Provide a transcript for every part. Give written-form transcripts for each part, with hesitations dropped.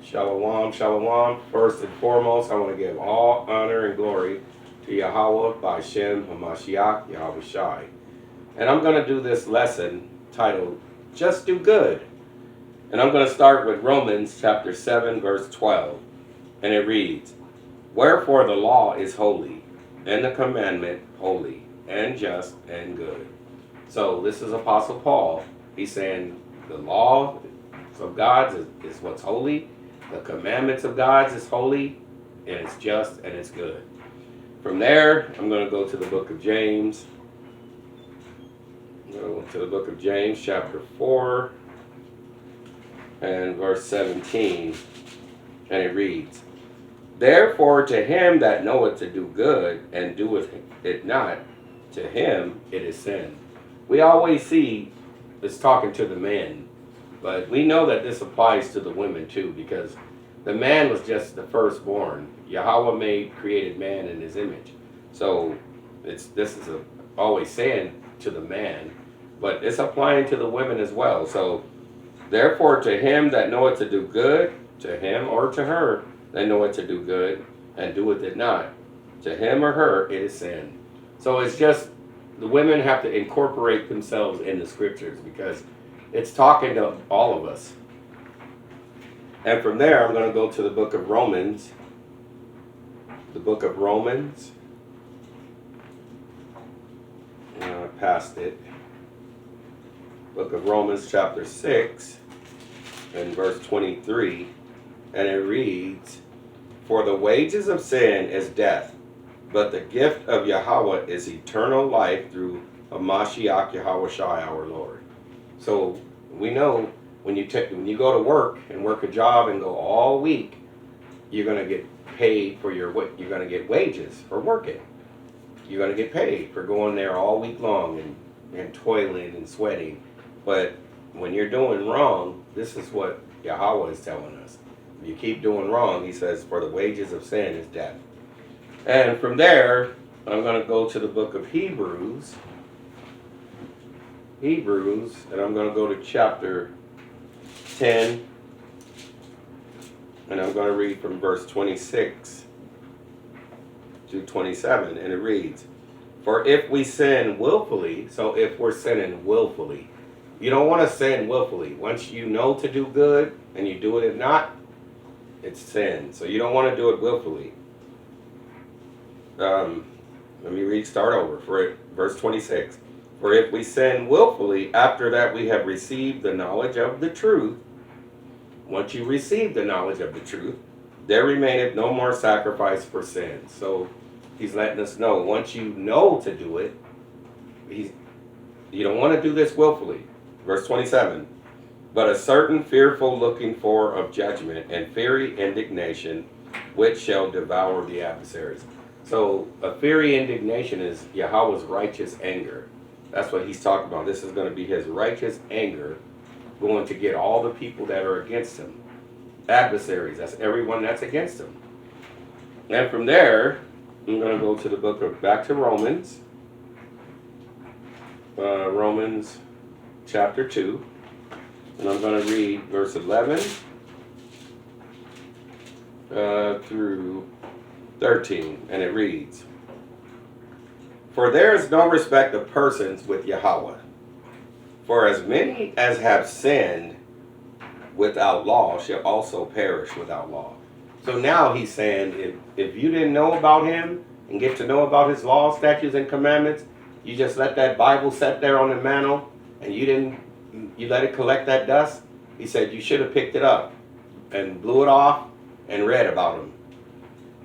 Shalom, shalom. First and foremost, I want to give all honor and glory to Yahweh by Shem HaMashiach, Yahweh Shai. And I'm going to do this lesson titled, Just Do Good. And I'm going to start with Romans chapter 7, verse 12. And it reads, Wherefore the law is holy, and the commandment holy, and just, and good. So this is Apostle Paul. He's saying the law of God is what's holy. The commandments of God is holy, and it's just, and it's good. From there, I'm going to go to the book of James. I'm going to go to the book of James, chapter 4, and verse 17. And it reads, Therefore to him that knoweth to do good, and doeth it not, to him it is sin. We always see it's talking to the men, but we know that this applies to the women too, because the man was just the firstborn. Yahweh created man in his image. So this is always saying to the man, but it's applying to the women as well. So therefore to him that knoweth to do good, to him or to her that knoweth to do good, and doeth it not, to him or her it is sin. So it's just the women have to incorporate themselves in the scriptures, because it's talking to all of us. And from there, I'm going to go to the book of Romans. The book of Romans. I passed it. Book of Romans, chapter 6, and verse 23. And it reads, For the wages of sin is death, but the gift of Yahweh is eternal life through Mashiach Yahweh Shai our Lord. So we know when you go to work and work a job and go all week, you're going to get paid for you're going to get wages for working. You're going to get paid for going there all week long and toiling and sweating. But when you're doing wrong, this is what Yahweh is telling us. If you keep doing wrong, he says, for the wages of sin is death. And from there, I'm going to go to the book of Hebrews. And I'm going to go to chapter 10, and I'm going to read from verse 26 to 27, and it reads, For if we sin willfully, so if we're sinning willfully, you don't want to sin willfully. Once you know to do good and you do it not, it's sin. So you don't want to do it willfully. Let me start over for it, verse 26. For if we sin willfully, after that we have received the knowledge of the truth, once you receive the knowledge of the truth, there remaineth no more sacrifice for sin. So he's letting us know, once you know to do it, you don't want to do this willfully. Verse 27, But a certain fearful looking for of judgment and fiery indignation, which shall devour the adversaries. So a fiery indignation is Yahweh's righteous anger. That's what he's talking about. This is going to be his righteous anger going to get all the people that are against him. Adversaries, that's everyone that's him. And from there, I'm going to go to the book of, back to Romans. Romans chapter 2. And I'm going to read verse 11 through 13. And it reads, For there is no respect of persons with Yahweh. For as many as have sinned without law shall also perish without law. So now he's saying, if you didn't know about him and get to know about his law, statutes, and commandments, you just let that Bible sit there on the mantle and you let it collect that dust. He said you should have picked it up and blew it off and read about him.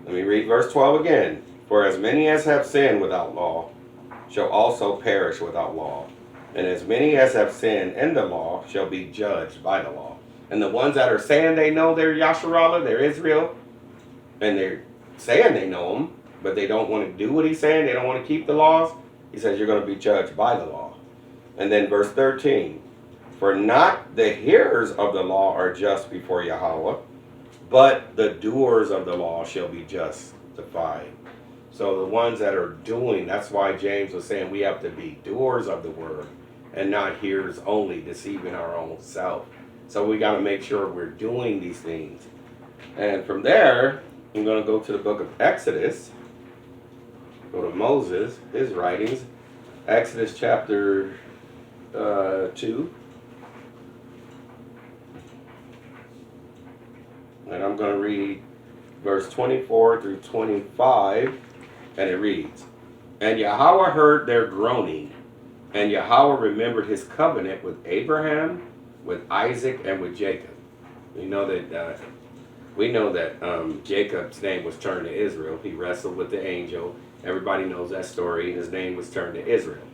Let me read verse 12 again. For as many as have sinned without law shall also perish without law. And as many as have sinned in the law shall be judged by the law. And the ones that are saying they know they're Yasharallah, they're Israel, and they're saying they know him, but they don't want to do what he's saying, they don't want to keep the laws, he says you're going to be judged by the law. And then verse 13, For not the hearers of the law are just before Yahweh, but the doers of the law shall be justified. So the ones that are doing, that's why James was saying we have to be doers of the word and not hearers only, deceiving our own self. So we got to make sure we're doing these things. And from there, I'm going to go to the book of Exodus. Go to Moses, his writings. Exodus chapter 2. And I'm going to read verse 24 through 25. And it reads, And Yahweh heard their groaning, and Yahweh remembered his covenant with Abraham, with Isaac, and with Jacob. We know that Jacob's name was turned to Israel. He wrestled with the angel. Everybody knows that story. His name was turned to Israel.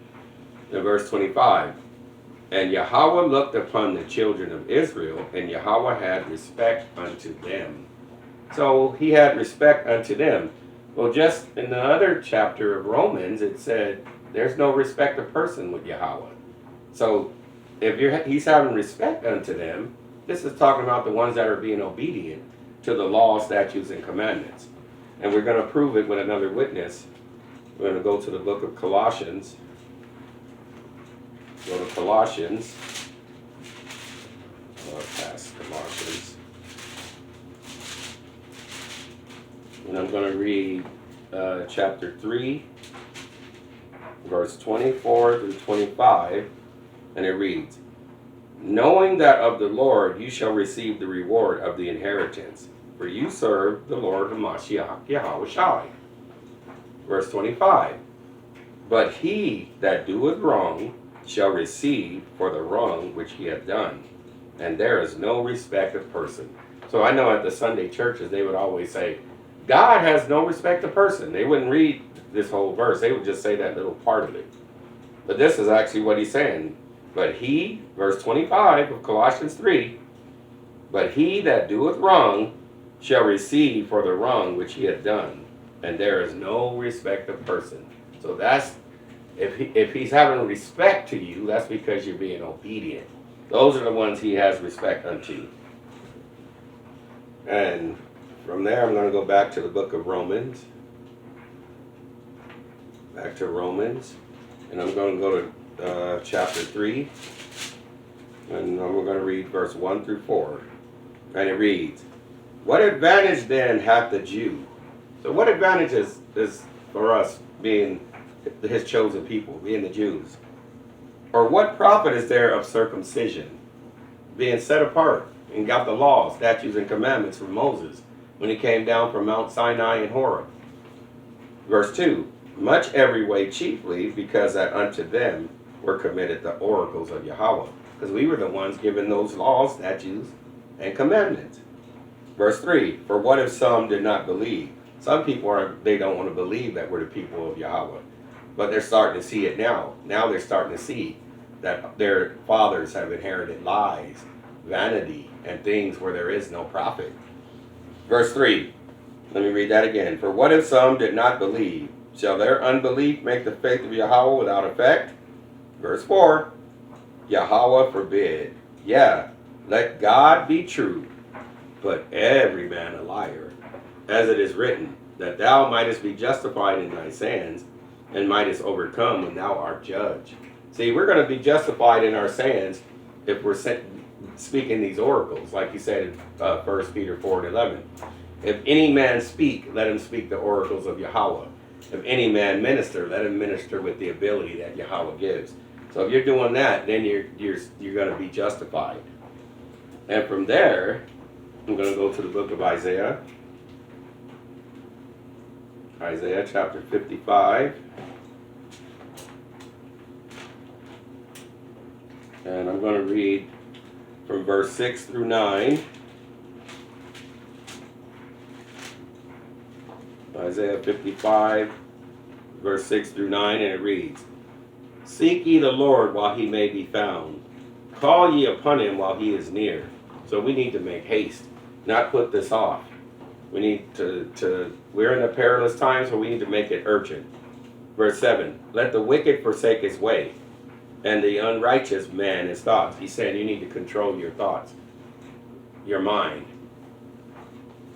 In verse 25, And Yahweh looked upon the children of Israel, and Yahweh had respect unto them. So he had respect unto them. Well, just in the other chapter of Romans, it said there's no respect of person with Yahweh. So if he's having respect unto them, this is talking about the ones that are being obedient to the law, statutes, and commandments. And we're going to prove it with another witness. We're going to go to the book of Colossians. Go to Colossians. Past Colossians. And I'm going to read chapter 3, verse 24 through 25. And it reads, Knowing that of the Lord you shall receive the reward of the inheritance, for you serve the Lord Hamashiach Yahweh Shai. Verse 25, But he that doeth wrong shall receive for the wrong which he hath done, and there is no respect of person. So I know at the Sunday churches they would always say, God has no respect of person. They wouldn't read this whole verse. They would just say that little part of it. But this is actually what he's saying. But he, verse 25 of Colossians 3, But he that doeth wrong shall receive for the wrong which he hath done, and there is no respect of person. So that's, if he's having respect to you, that's because you're being obedient. Those are the ones he has respect unto. And from there, I'm going to go back to the book of Romans. Back to Romans. And I'm going to go to chapter 3. And we're going to read verse 1 through 4. And it reads, What advantage then hath the Jew? So what advantage is for us being his chosen people, being the Jews? Or what profit is there of circumcision, being set apart and got the laws, statutes, and commandments from Moses when he came down from Mount Sinai and Horeb? Verse 2, Much every way chiefly, because that unto them were committed the oracles of Yahweh. Because we were the ones given those laws, statutes, and commandments. Verse 3, For what if some did not believe? Some people they don't want to believe that we're the people of Yahweh. But they're starting to see it now. Now they're starting to see that their fathers have inherited lies, vanity, and things where there is no profit. Verse 3, let me read that again. For what if some did not believe? Shall their unbelief make the faith of Yahweh without effect? Verse 4, Yahweh forbid. Yeah, let God be true, but every man a liar. As it is written, that thou mightest be justified in thy sins, and mightest overcome when thou art judged. See, we're going to be justified in our sins if we're speaking these oracles, like he said in 1 Peter 4:11. If any man speak, let him speak the oracles of Yahweh. If any man minister, let him minister with the ability that Yahweh gives. So if you're doing that, then you're going to be justified. And from there, I'm going to go to the book of Isaiah. Isaiah chapter 55. And I'm going to read from verse 6 through 9. Isaiah 55, verse 6 through 9, and it reads, Seek ye the Lord while he may be found. Call ye upon him while he is near. So we need to make haste, not put this off. We need we're in a perilous time, so we need to make it urgent. Verse 7, Let the wicked forsake his way, and the unrighteous man his thoughts. He's saying you need to control your thoughts, your mind.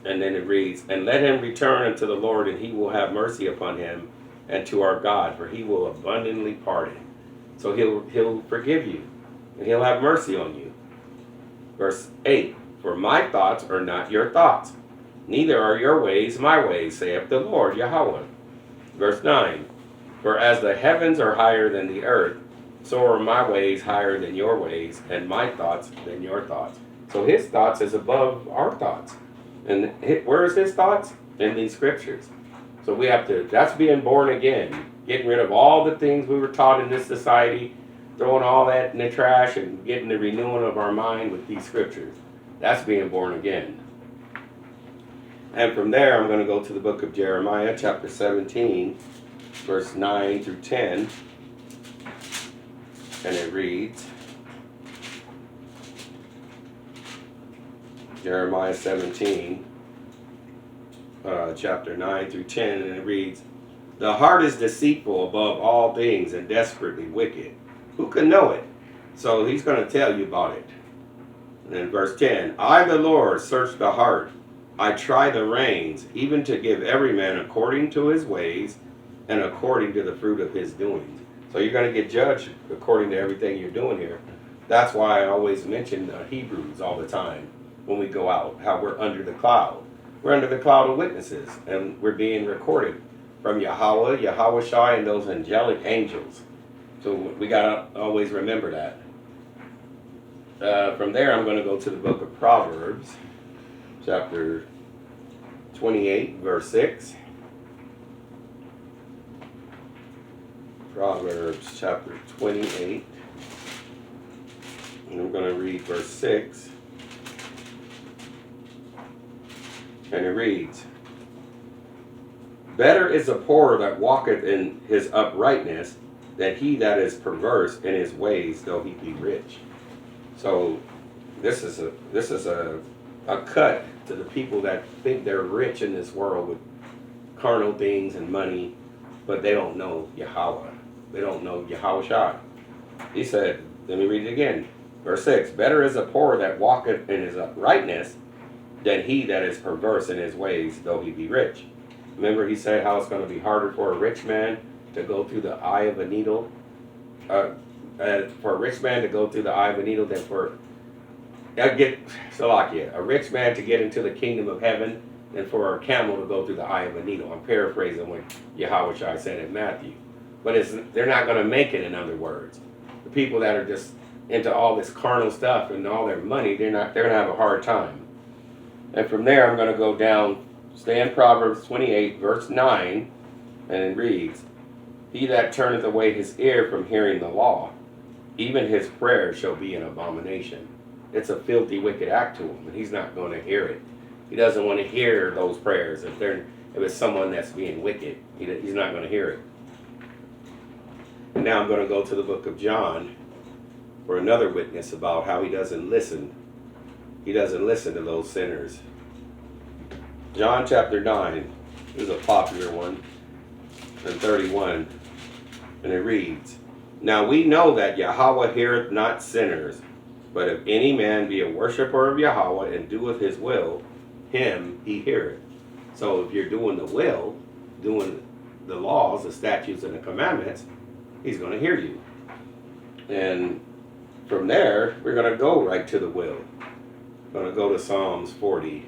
And then it reads, And let him return unto the Lord, and he will have mercy upon him, and to our God, for he will abundantly pardon. So he'll forgive you, and he'll have mercy on you. Verse 8, For my thoughts are not your thoughts, neither are your ways my ways, saith the Lord Yahweh. Verse 9, for as the heavens are higher than the earth, so are my ways higher than your ways, and my thoughts than your thoughts. So his thoughts is above our thoughts. And where is his thoughts? In these scriptures. So we have to, that's being born again. Getting rid of all the things we were taught in this society, throwing all that in the trash and getting the renewing of our mind with these scriptures. That's being born again. And from there, I'm going to go to the book of Jeremiah, chapter 17, verse 9 through 10. And it reads, Jeremiah 17, chapter 9 through 10, and it reads, the heart is deceitful above all things and desperately wicked. Who can know it? So he's going to tell you about it. And in verse 10, I, the Lord, search the heart. I try the reins, even to give every man according to his ways and according to the fruit of his doings. So you're going to get judged according to everything you're doing here. That's why I always mention Hebrews all the time when we go out, how we're under the cloud. We're under the cloud of witnesses, and we're being recorded from Yahweh, Yahweh Shai, and those angelic angels. So we got to always remember that. From there, I'm going to go to the book of Proverbs, chapter 28, verse 6. Proverbs chapter 28. And I'm going to read verse 6. And it reads, better is the poor that walketh in his uprightness than he that is perverse in his ways, though he be rich. So this is a cut to the people that think they're rich in this world with carnal things and money, but they don't know Yahweh. They don't know Yahweh Shai. He said, let me read it again. Verse 6, better is a poor that walketh in his uprightness than he that is perverse in his ways, though he be rich. Remember he said how it's going to be harder for a rich man to go through the eye of a needle. For a rich man to go through the eye of a needle than for a rich man to get into the kingdom of heaven than for a camel to go through the eye of a needle. I'm paraphrasing what Yahweh Shai said in Matthew. But they're not going to make it, in other words. The people that are just into all this carnal stuff and all their money, they're going to have a hard time. And from there, I'm going to go down, stay in Proverbs 28, verse 9, and it reads, he that turneth away his ear from hearing the law, even his prayer shall be an abomination. It's a filthy, wicked act to him, and he's not going to hear it. He doesn't want to hear those prayers. If it's someone that's being wicked, he's not going to hear it. And now I'm going to go to the book of John for another witness about how he doesn't listen. He doesn't listen to those sinners. John chapter 9 is a popular one, and 31, and it reads, now we know that Yahweh heareth not sinners, but if any man be a worshiper of Yahweh and doeth his will, him he heareth. So if you're doing the will, doing the laws, the statutes, and the commandments, he's going to hear you. And from there, we're going to go right to the will. We're going to go to Psalms 40.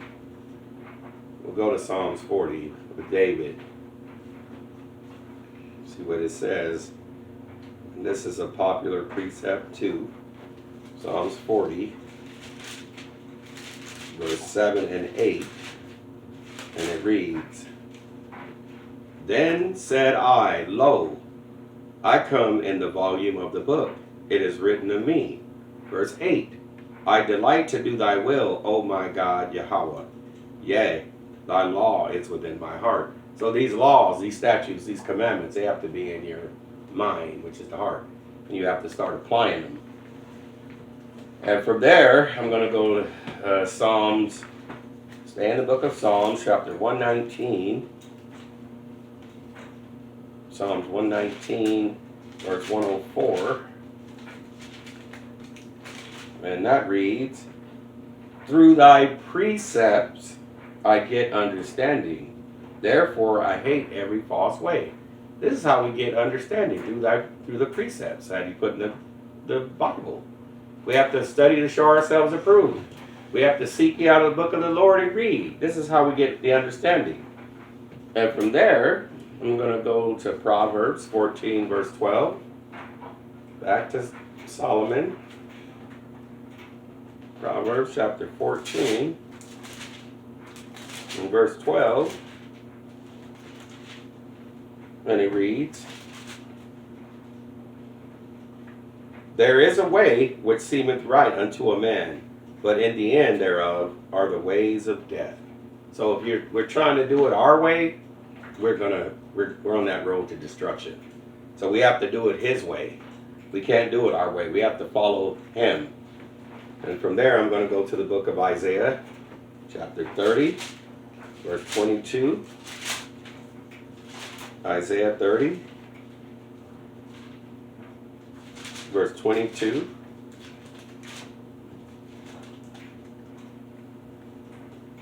We'll go to Psalms 40 with David. See what it says. And this is a popular precept too. Psalms 40, verse 7 and 8. And it reads, then said I, lo, I come in the volume of the book. It is written of me. Verse 8. I delight to do thy will, O my God, Yahweh. Yea, thy law is within my heart. So these laws, these statutes, these commandments, they have to be in your mind, which is the heart. And you have to start applying them. And from there, I'm going to go to Psalms. Stay in the book of Psalms, chapter 119. Psalms 119, verse 104. And that reads, through thy precepts I get understanding. Therefore I hate every false way. This is how we get understanding, through the precepts that he put in the Bible. We have to study to show ourselves approved. We have to seek ye out of the book of the Lord and read. This is how we get the understanding. And from there, I'm going to go to Proverbs 14, verse 12. Back to Solomon. Proverbs chapter 14, and verse 12. And it reads, there is a way which seemeth right unto a man, but in the end thereof are the ways of death. So if we're trying to do it our way, we're on that road to destruction. So we have to do it his way. We can't do it our way. We have to follow him. And from there, I'm going to go to the book of Isaiah, chapter 30, verse 22. Isaiah 30, verse 22.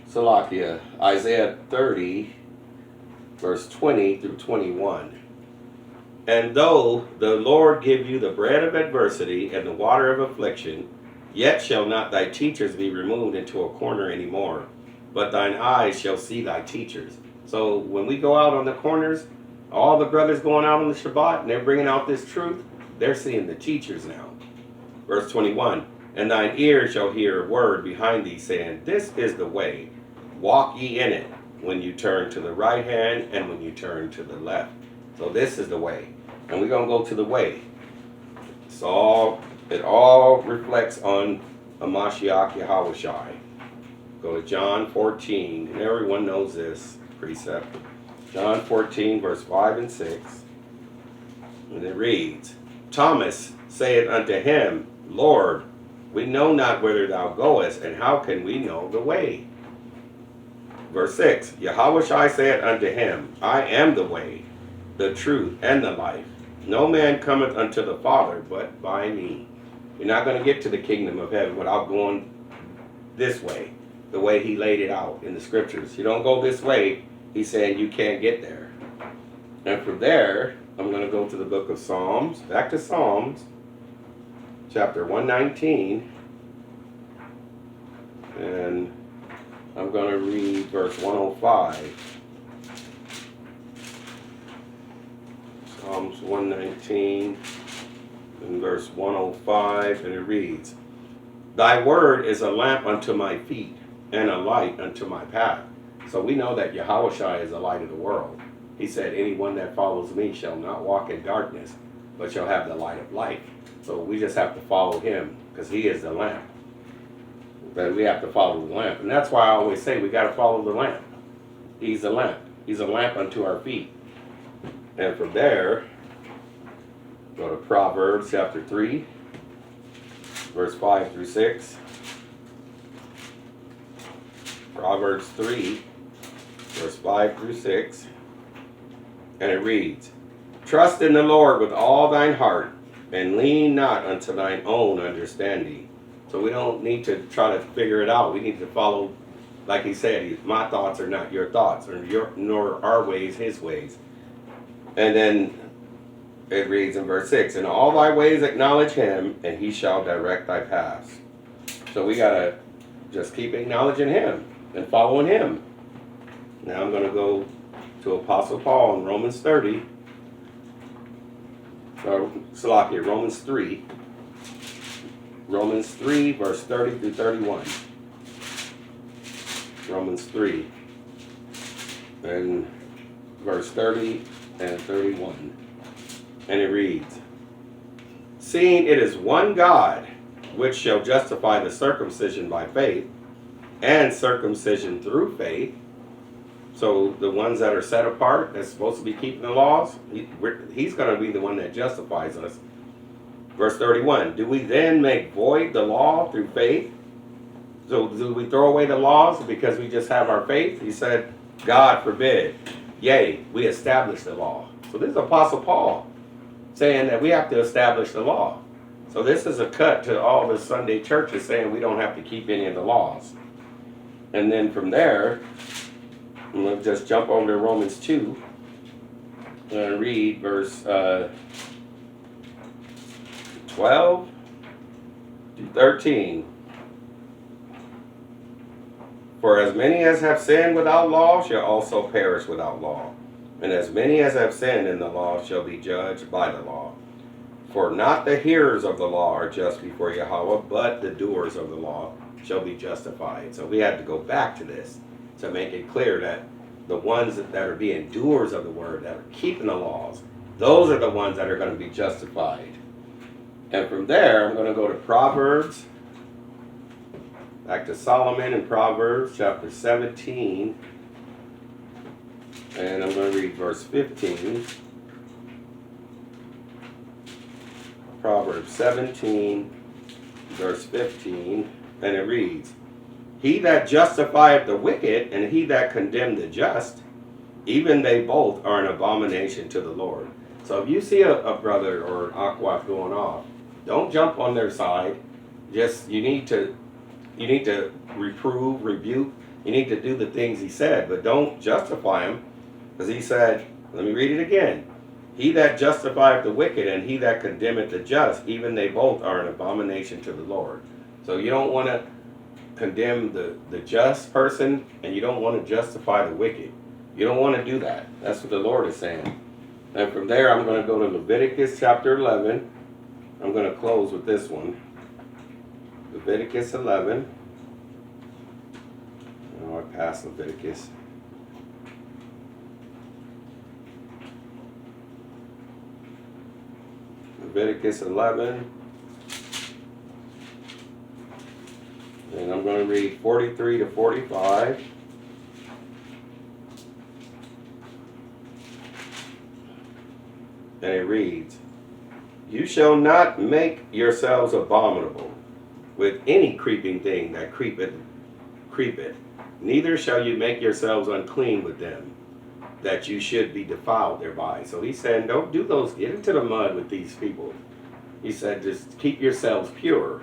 Salakia, Isaiah 30, verse 20 through 21. And though the Lord give you the bread of adversity and the water of affliction, yet shall not thy teachers be removed into a corner any more, but thine eyes shall see thy teachers. So when we go out on the corners, all the brothers going out on the Shabbat, and they're bringing out this truth, they're seeing the teachers now. Verse 21, and thine ear shall hear a word behind thee, saying, this is the way, walk ye in it, when you turn to the right hand and when you turn to the left. So this is the way. And we're going to go to the way. It all reflects on a Mashiach Yahushai. Go to John 14, and everyone knows this precept. John 14, verse 5 and 6. And it reads, Thomas saith unto him, Lord, we know not whither thou goest, and how can we know the way? Verse 6, Yahushai saith unto him, I am the way, the truth, and the life. No man cometh unto the Father but by me. You're not going to get to the kingdom of heaven without going this way, the way he laid it out in the scriptures. You don't go this way, he's saying you can't get there. And from there, I'm going to go to the book of Psalms, back to Psalms, chapter 119, and I'm going to read verse 105. Psalms 119 and verse 105, and it reads, Thy word is a lamp unto my feet and a light unto my path. So we know that Yahushua is the light of the world. He said, anyone that follows me shall not walk in darkness, but shall have the light of life. So we just have to follow him, because he is the lamp. But we have to follow the lamp. And that's why I always say we got to follow the lamp. He's a lamp. He's a lamp unto our feet. And from there, go to Proverbs chapter 3, verse 5 through 6. Proverbs 3, verse 5 through 6. And it reads, Trust in the Lord with all thine heart, and lean not unto thine own understanding. So we don't need to try to figure it out. We need to follow, like he said, my thoughts are not your thoughts, nor our ways his ways. And then it reads in verse 6, In all thy ways acknowledge him, and he shall direct thy paths. So we got to just keep acknowledging him and following him. Now I'm going to go to Apostle Paul in Romans 30. Romans 3. Romans 3, verse 30 through 31. Romans 3. And verse 30 and 31. And it reads, Seeing it is one God, which shall justify the circumcision by faith, and circumcision through faith. So the ones that are set apart, that's supposed to be keeping the laws, he's going to be the one that justifies us. Verse 31, Do we then make void the law through faith? So do we throw away the laws because we just have our faith? He said, God forbid. Yea, we establish the law. So this is Apostle Paul saying that we have to establish the law. So this is a cut to all the Sunday churches saying we don't have to keep any of the laws. And then from there, I'm going to just jump over to Romans 2 and read verse 12 to 13. For as many as have sinned without law shall also perish without law. And as many as have sinned in the law shall be judged by the law. For not the hearers of the law are just before Yahweh, but the doers of the law shall be justified. So we have to go back to this to make it clear that the ones that are being doers of the word, that are keeping the laws, those are the ones that are going to be justified. And from there, I'm going to go to Proverbs, back to Solomon in Proverbs chapter 17, and I'm going to read verse 15. Proverbs 17, verse 15, and it reads, He that justifieth the wicked and he that condemneth the just, even they both are an abomination to the Lord. So if you see a brother or an akwat going off, don't jump on their side. Just you need to reprove, rebuke. You need to do the things he said, but don't justify him, because he said, let me read it again. He that justifieth the wicked and he that condemneth the just, even they both are an abomination to the Lord. So you don't want to condemn the just person, and you don't want to justify the wicked. You don't want to do that. That's what the Lord is saying. And from there, I'm going to go to Leviticus chapter 11. I'm going to close with this one. Leviticus 11. Oh, I passed Leviticus. Leviticus 11. And I'm going to read 43 to 45. And it reads, You shall not make yourselves abominable with any creeping thing that creepeth, neither shall you make yourselves unclean with them, that you should be defiled thereby. So he's saying, don't do those, get into the mud with these people. He said, just keep yourselves pure.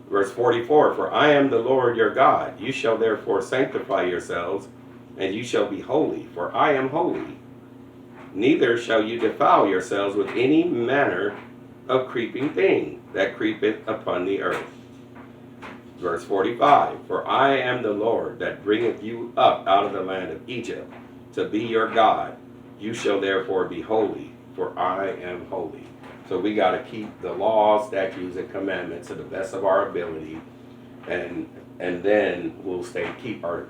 Verse 44, For I am the Lord your God. You shall therefore sanctify yourselves, and you shall be holy, for I am holy. Neither shall you defile yourselves with any manner of creeping thing that creepeth upon the earth. Verse 45, For I am the Lord that bringeth you up out of the land of Egypt, to be your God. You shall therefore be holy, for I am holy. So we got to keep the laws, statutes, and commandments to the best of our ability, and then we'll keep our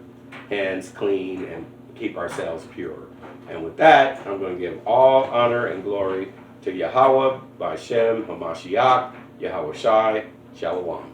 hands clean and keep ourselves pure. And with that, I'm going to give all honor and glory to Yahweh, B'Shem, Hamashiach, Yahweh Shai, Shalom.